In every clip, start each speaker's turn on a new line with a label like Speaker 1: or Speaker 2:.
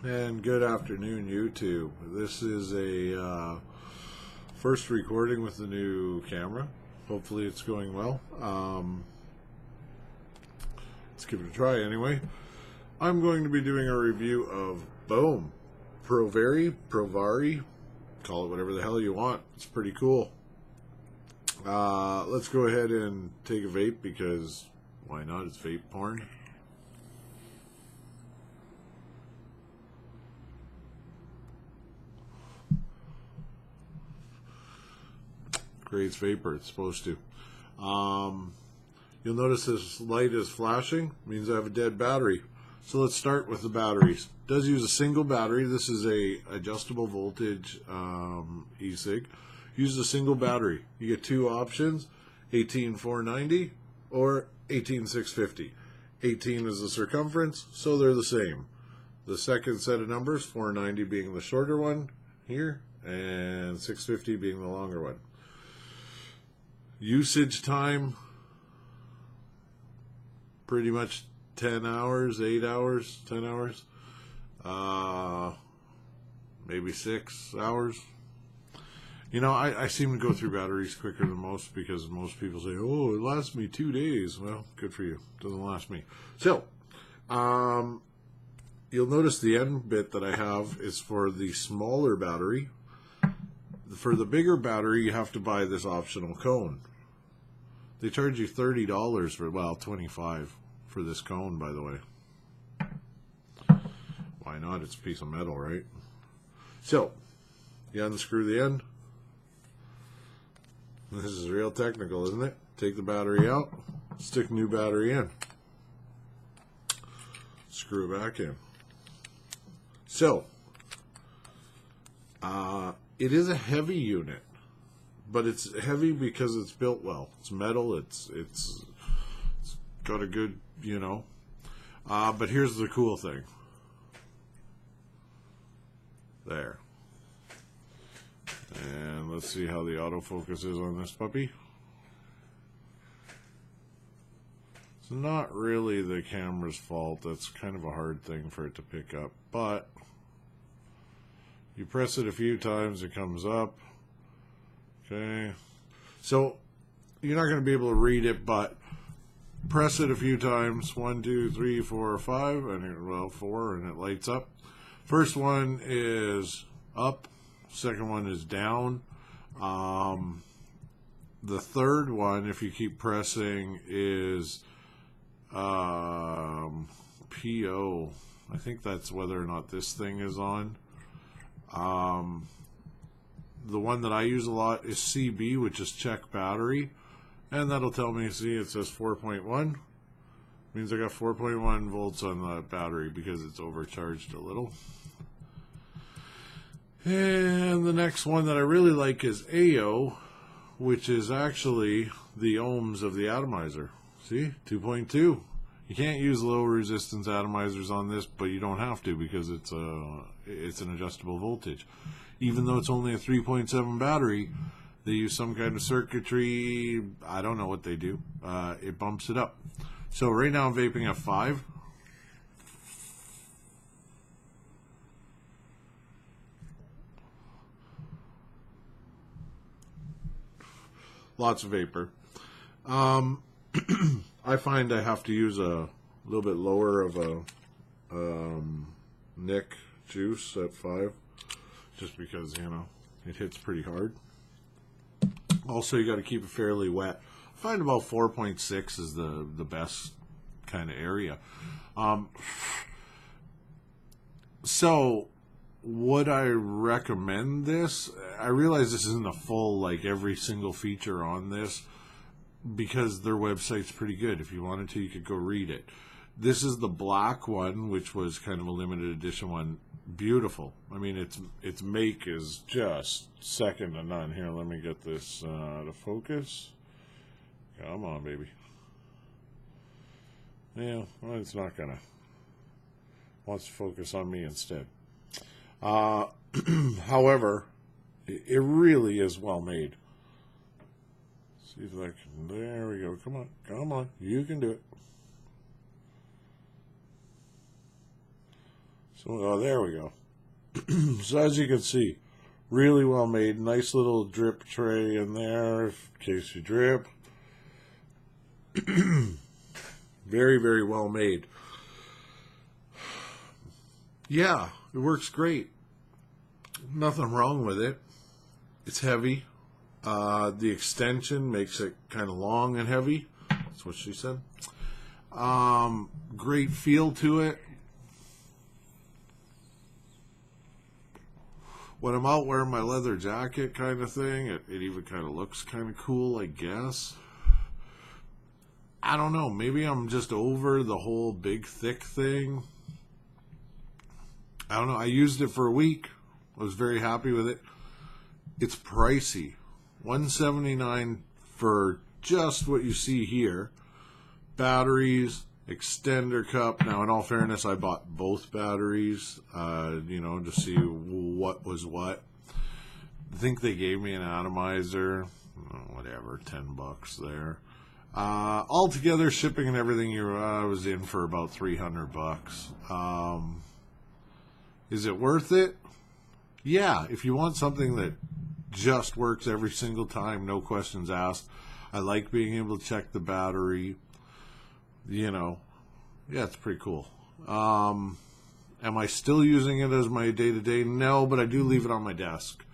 Speaker 1: And good afternoon, YouTube. This is a first recording with the new camera. Hopefully it's going well. Let's give it a try anyway. I'm going to be doing a review of Provari, call it whatever the hell you want. It's pretty cool. Let's go ahead and take a vape because why not? It's vape porn. Creates vapor. It's supposed to. You'll notice this light is flashing. Means I have a dead battery. So let's start with the batteries. It does use a single battery. This is a adjustable voltage ecig. Uses a single battery. You get two options: 18490 or 18650. 18 is the circumference, so they're the same. The second set of numbers, 490 being the shorter one here, and 650 being the longer one. Usage time, pretty much 10 hours, 8 hours, 10 hours, maybe 6 hours. You know, I seem to go through batteries quicker than most because most people say, oh, it lasts me 2 days. Well, good for you. Doesn't last me. So, you'll notice the end bit that I have is for the smaller battery. For the bigger battery, you have to buy this optional cone. They charge you $30 for, well, $25 for this cone, by the way. Why not? It's a piece of metal, right? So, you unscrew the end. This is real technical, isn't it? Take the battery out, stick new battery in. Screw it back in. So, it is a heavy unit, but it's heavy because it's built well. It's metal. It's got a good, you know. But here's the cool thing. There. And let's see how the autofocus is on this puppy. It's not really the camera's fault. That's kind of a hard thing for it to pick up, but you press it a few times, it comes up. Okay. So you're not going to be able to read it, but press it a few times. 1, 2, 3, 4, 5, and it, well, 4, and it lights up. First one is up. Second one is down. The third one, if you keep pressing, is PO. I think that's whether or not this thing is on. The one that I use a lot is CB, which is check battery, and that'll tell me, see, it says 4.1. Means I got 4.1 volts on the battery because it's overcharged a little. And the next one that I really like is AO, which is actually the ohms of the atomizer. See, 2.2. You can't use low resistance atomizers on this, but you don't have to because it's an adjustable voltage. Even though it's only a 3.7 battery, they use some kind of circuitry. I don't know what they do. It bumps it up. So right now I'm vaping at 5. Lots of vapor. I find I have to use a little bit lower of a Nick juice at 5, just because, you know, it hits pretty hard. Also, you got to keep it fairly wet. I find about 4.6 is the best kind of area. So, would I recommend this? I realize this isn't a full, like, every single feature on this, because their website's pretty good. If you wanted to, you could go read it. This is the black one, which was kind of a limited edition one. Beautiful. I mean, its make is just second to none. Here, let me get this to focus. Come on, baby. Yeah, well, it's not gonna. Wants to focus on me instead. However, it really is well made. See if I can. There we go. Come on, come on. You can do it. So there we go. So as you can see, really well made. Nice little drip tray in there in case you drip. Very, very well made. Yeah, it works great. Nothing wrong with it. It's heavy. The extension makes it kind of long and heavy. That's what she said. Great feel to it. When I'm out wearing my leather jacket kind of thing, it even kind of looks kind of cool, I guess. I don't know. Maybe I'm just over the whole big, thick thing. I don't know. I used it for a week. I was very happy with it. It's pricey. $179 for just what you see here. Batteries, extender cup. Now, in all fairness, I bought both batteries, to see what was what. I think they gave me an atomizer, whatever, $10 there. Altogether, shipping and everything, I was in for about $300. Is it worth it? Yeah, if you want something that just works every single time, no questions asked. I like being able to check the battery. Yeah, it's pretty cool. Am I still using it as my day-to-day? No, but I do leave it on my desk.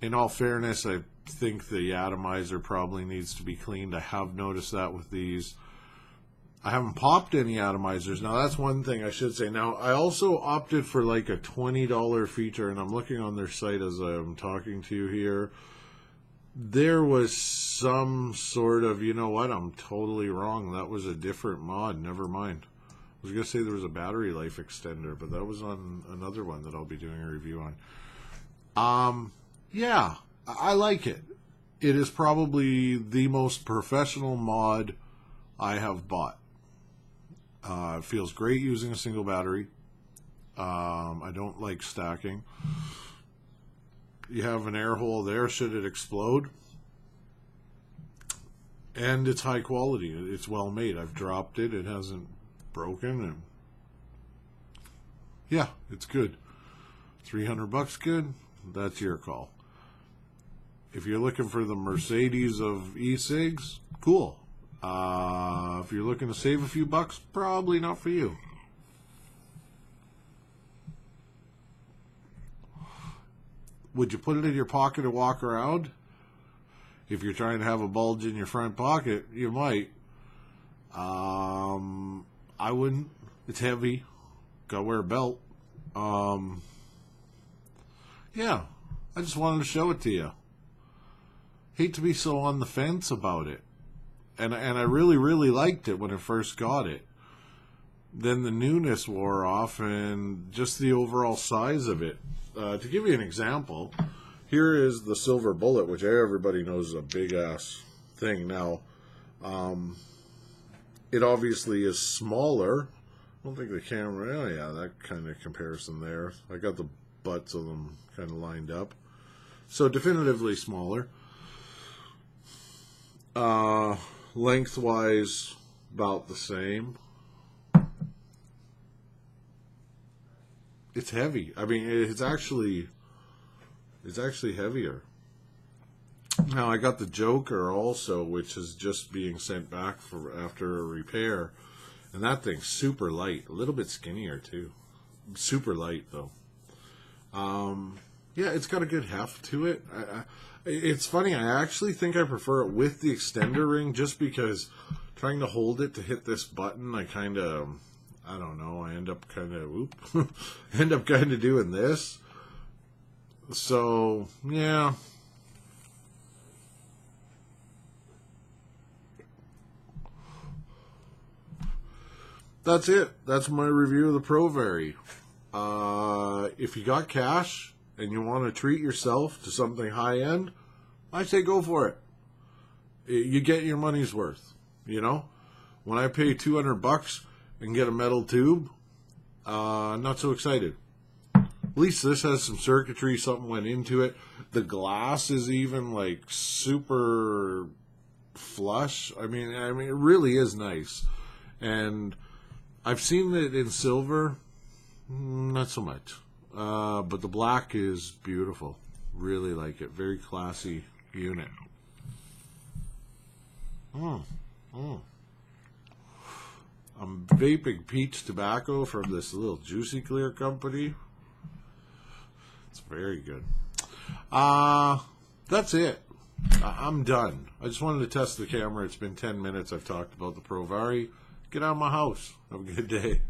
Speaker 1: In all fairness, I think the atomizer probably needs to be cleaned. I have noticed that with these. I haven't popped any atomizers. Now, that's one thing I should say. Now, I also opted for like a $20 feature, and I'm looking on their site as I'm talking to you here. There was some sort of, you know what, I'm totally wrong. That was a different mod. Never mind. I was going to say there was a battery life extender, but that was on another one that I'll be doing a review on. Yeah, I like it. It is probably the most professional mod I have bought. It feels great using a single battery. I don't like stacking. You have an air hole there should it explode. And it's high quality. It's well made. I've dropped it. It hasn't broken. And yeah, it's good. $300 good? That's your call. If you're looking for the Mercedes of ecigs, cool. If you're looking to save a few bucks, probably not for you. Would you put it in your pocket and walk around? If you're trying to have a bulge in your front pocket, you might. I wouldn't. It's heavy. Gotta wear a belt. Yeah, I just wanted to show it to you. Hate to be so on the fence about it. And I really, really liked it when I first got it. Then the newness wore off and just the overall size of it. To give you an example, here is the Silver Bullet, which everybody knows is a big-ass thing. Now, it obviously is smaller. I don't think the camera... Oh, yeah, that kind of comparison there. I got the butts of them kind of lined up. So, definitively smaller. Lengthwise, about the same. It's heavy. I mean, it's actually heavier. Now, I got the Joker also, which is just being sent back for after a repair. And that thing's super light. A little bit skinnier, too. Super light, though. Yeah, it's got a good heft to it. It's funny, I actually think I prefer it with the extender ring just because trying to hold it to hit this button, I don't know, I end up kind of doing this. So, yeah. That's it. That's my review of the Provari. If you got cash and you want to treat yourself to something high-end, I say go for it. You get your money's worth, you know? When I pay $200 and get a metal tube, not so excited. At least this has some circuitry, something went into it. The glass is even, like, super flush. I mean, it really is nice. And I've seen it in silver. Not so much. But the black is beautiful. Really like it. Very classy unit. I'm vaping peach tobacco from this little Juicy Clear company. It's very good. That's it. I'm done. I just wanted to test the camera. It's been 10 minutes. I've talked about the Provari. Get out of my house. Have a good day.